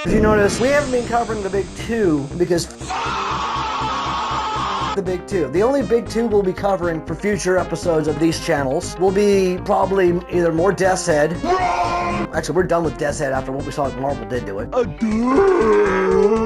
If you notice, we haven't been covering the big two because the big two. The only big two we'll be covering for future episodes of these channels will be probably either more Death's Head. Actually, we're done with Death's Head after what we saw Marvel did to it.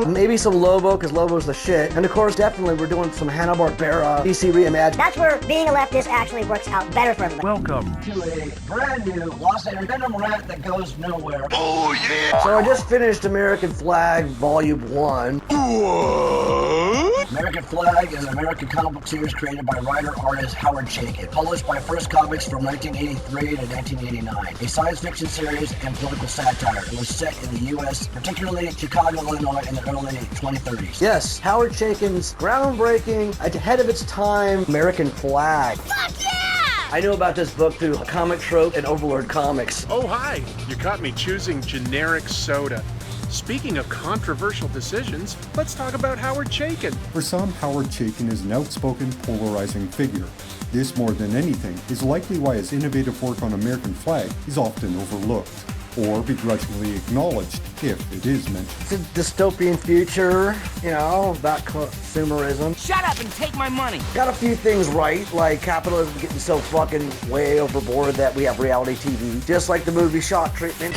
Maybe some Lobo, because Lobo's the shit. And of course, definitely we're doing some Hanna-Barbera DC Reimagined. That's where being a leftist actually works out better for everybody. Welcome To a brand new Los Angeles Venom Rat that goes nowhere. Oh yeah! So I just finished American Flag Volume 1. What? American Flag is an American comic book series created by writer-artist Howard Chaykin. Published by First Comics from 1983 to 1989. A science fiction series and political satire. It was set in the U.S., particularly Chicago, Illinois, in the early 2030s. Yes, Howard Chaykin's groundbreaking, ahead of its time, American Flag. Fuck yeah! I knew about this book through Comic Tropes and Overlord Comics. Oh, hi. You caught me choosing generic soda. Speaking of controversial decisions, let's talk about Howard Chaykin. For some, Howard Chaykin is an outspoken, polarizing figure. This, more than anything, is likely why his innovative work on American Flag is often overlooked, or begrudgingly acknowledged, if it is mentioned. It's a dystopian future, you know, about consumerism. Shut up and take my money! Got a few things right, like capitalism getting so fucking way overboard that we have reality TV. Just like the movie Shock Treatment.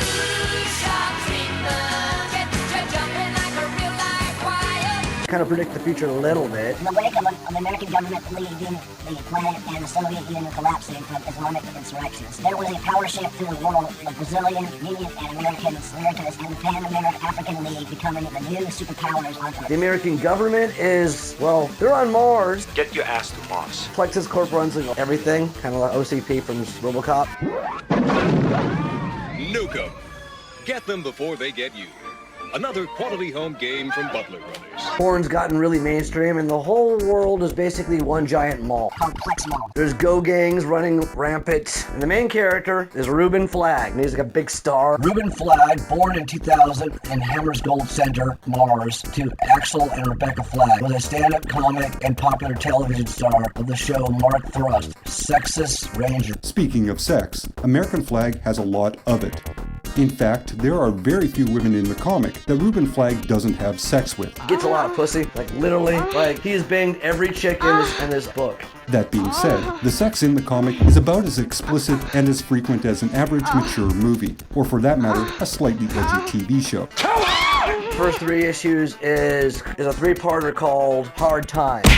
Kind of predict the future a little bit. The wake of the American government leaving the planet and the Soviet Union collapsing from Islamic insurrections. There was a power shift through the world of Brazilian, Indian, and Americans and the Pan-American African League becoming the new superpowers on Earth. The American government is, well, they're on Mars. Get your ass to Mars. Plexus Corp runs everything, kind of like OCP from RoboCop. Nuke 'em. Get them before they get you. Another quality home game from Butler Brothers. Porn's gotten really mainstream, and the whole world is basically one giant mall. Complex mall. There's go gangs running rampant, and the main character is Reuben Flagg, and he's like a big star. Reuben Flagg, born in 2000 in Hammers Gold Center, Mars, to Axel and Rebecca Flagg, was a stand-up comic and popular television star of the show Mark Thrust, Sexist Ranger. Speaking of sex, American Flag has a lot of it. In fact, there are very few women in the comic that Reuben Flagg doesn't have sex with. Gets a lot of pussy, like literally. Like, he's banged every chick in this book. That being said, the sex in the comic is about as explicit and as frequent as an average mature movie, or for that matter, a slightly edgy TV show. First 3 issues is a 3-parter called Hard Times.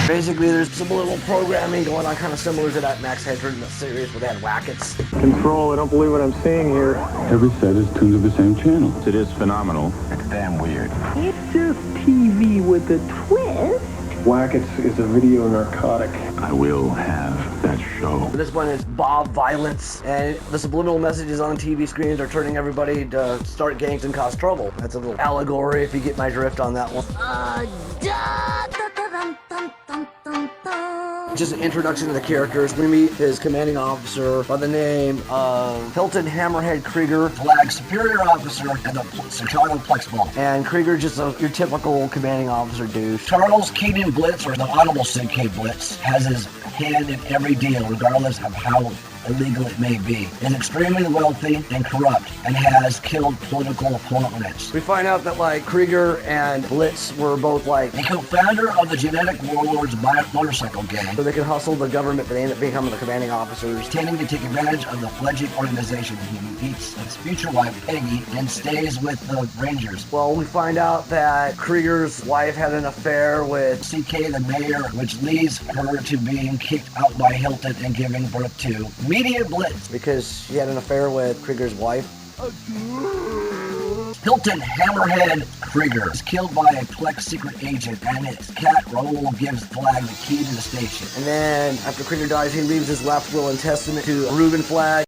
Basically, there's some little programming going on, kind of similar to that Max Headroom series where they had Wackets. Control, I don't believe what I'm seeing here. Every set is tuned to the same channel. It is phenomenal. It's damn weird. It's just TV with a twist. Wackets is a video narcotic. I will have that show. This one is Bob Violence, and the subliminal messages on TV screens are turning everybody to start gangs and cause trouble. That's a little allegory, if you get my drift on that one. Just an introduction to the characters. We meet his commanding officer by the name of Hilton Hammerhead Krieger, Flagg's superior officer at the Chicago Plex Ball. And Krieger just your typical commanding officer douche. Charles Keaton Blitz, or the Honorable Sid K. Blitz, has his hand in every deal, regardless of how illegal it may be, is extremely wealthy and corrupt, and has killed political opponents. We find out that like Krieger and Blitz were both like a co-founder of the Genetic Warlords motorcycle gang, so they could hustle the government, but they end up becoming the commanding officers, tending to take advantage of the fledgling organization. He meets his future wife Peggy and stays with the Rangers. Well, we find out that Krieger's wife had an affair with CK the mayor, which leads her to being kicked out by Hilton and giving birth to Media Blitz, because she had an affair with Krieger's wife. Hilton Hammerhead Krieger is killed by a Plex secret agent, and his cat Raoul gives Flag the key to the station. And then after Krieger dies, he leaves his last will and testament to Reuben Flagg.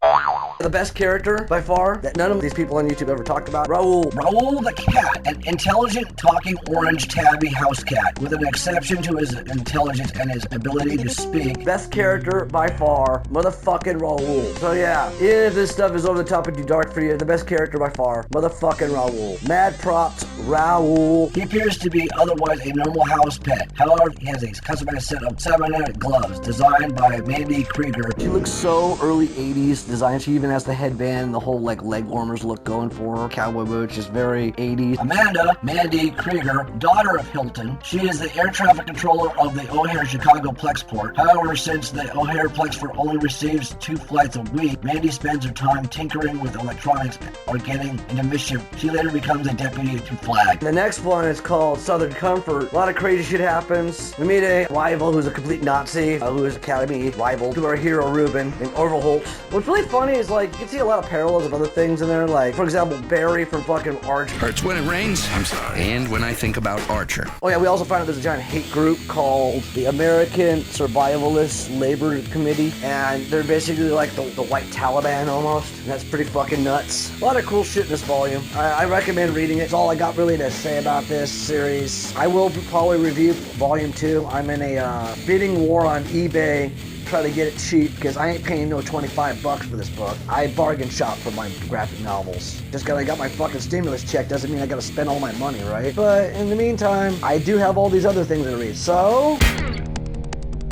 The best character, by far, that none of these people on YouTube ever talked about. Raoul the cat, an intelligent, talking orange tabby house cat, with an exception to his intelligence and his ability to speak. Best character, by far, motherfucking Raoul. So yeah, even if this stuff is over the top and too dark for you, the best character by far, motherfucking Raoul. Mad props, Raoul. He appears to be otherwise a normal house pet. However, he has a customized set of 7-minute gloves designed by Mandy Krieger. She looks so early 80s design. She even has the headband and the whole like leg warmers look going for her. Cowboy boots, just very 80s. Amanda Mandy Krieger, daughter of Hilton. She is the air traffic controller of the O'Hare Chicago Plexport. However, since the O'Hare Plexport only receives 2 flights a week, Mandy spends her time tinkering with electronics or getting into mischief. She later becomes a deputy to Flag. The next one is called Southern Comfort. A lot of crazy shit happens. We meet a rival who's a complete Nazi, who is Academy rival to our hero Ruben in Overholt. What's really funny is like you can see a lot of parallels of other things in there, like for example Barry from fucking Archer. Hurts when it rains. I'm sorry. And when I think about Archer. Oh yeah, we also find out there's a giant hate group called the American Survivalist Labor Committee, and they're basically like the white Taliban almost. And that's pretty fucking nuts. A lot of cool shit in this volume. I recommend reading it. It's all I got really to say about this series. I will probably review volume 2. I'm in a bidding war on eBay. Try to get it cheap because I ain't paying no $25 for this book. I bargain shop for my graphic novels. Just because I got my fucking stimulus check doesn't mean I gotta spend all my money, right? But in the meantime, I do have all these other things to read. So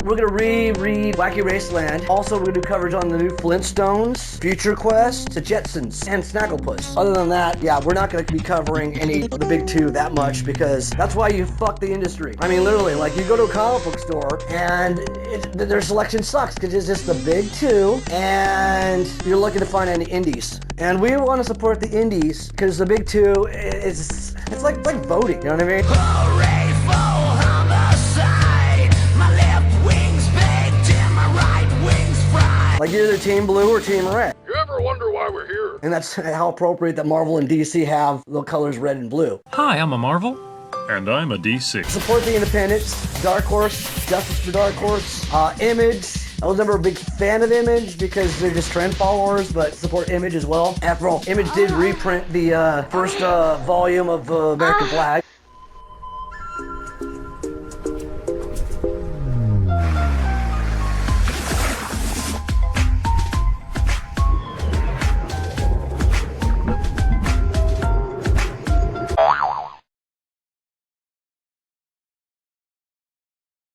we're gonna reread Wacky Raceland. Also, we're gonna do coverage on the new Flintstones, Future Quest, The Jetsons, and Snagglepuss. Other than that, yeah, we're not gonna be covering any of the big 2 that much because that's why you fuck the industry. I mean, literally, like you go to a comic book store and their selection sucks because it's just the big 2 and you're looking to find any indies. And we want to support the indies because the big 2 is it's like voting. You know what I mean? Hooray for homicide. My left wing's baked and my right wing's fried. Like you're either Team Blue or Team Red. You ever wonder why we're here? And that's how appropriate that Marvel and DC have the colors red and blue. Hi, I'm a Marvel. And I'm a DC. Support the independents. Dark Horse, Justice for Dark Horse, Image. I was never a big fan of Image because they're just trend followers, but support Image as well. After all, Image did reprint the first volume of American Flag.